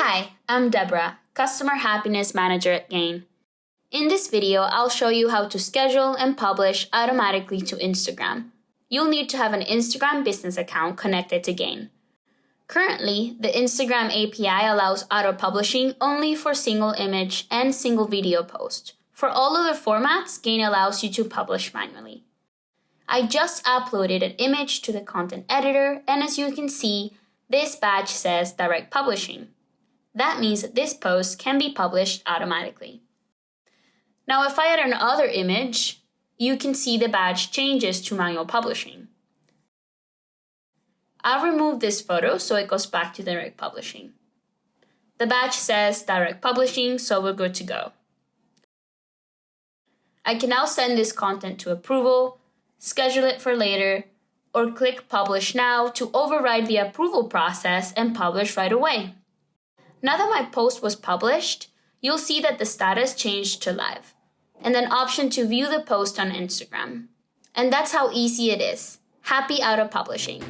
Hi, I'm Deborah, Customer Happiness Manager at Gain. In this video, I'll show you how to schedule and publish automatically to Instagram. You'll need to have an Instagram business account connected to Gain. Currently, the Instagram API allows auto-publishing only for single image and single video post. For all other formats, Gain allows you to publish manually. I just uploaded an image to the content editor, and as you can see, this badge says Direct Publishing. That means that this post can be published automatically. Now, if I add another image, you can see the badge changes to Manual Publishing. I'll remove this photo so it goes back to Direct Publishing. The badge says Direct Publishing, so we're good to go. I can now send this content to approval, schedule it for later, or click Publish Now to override the approval process and publish right away. Now that my post was published, you'll see that the status changed to live, and an option to view the post on Instagram. And that's how easy it is. Happy auto-publishing.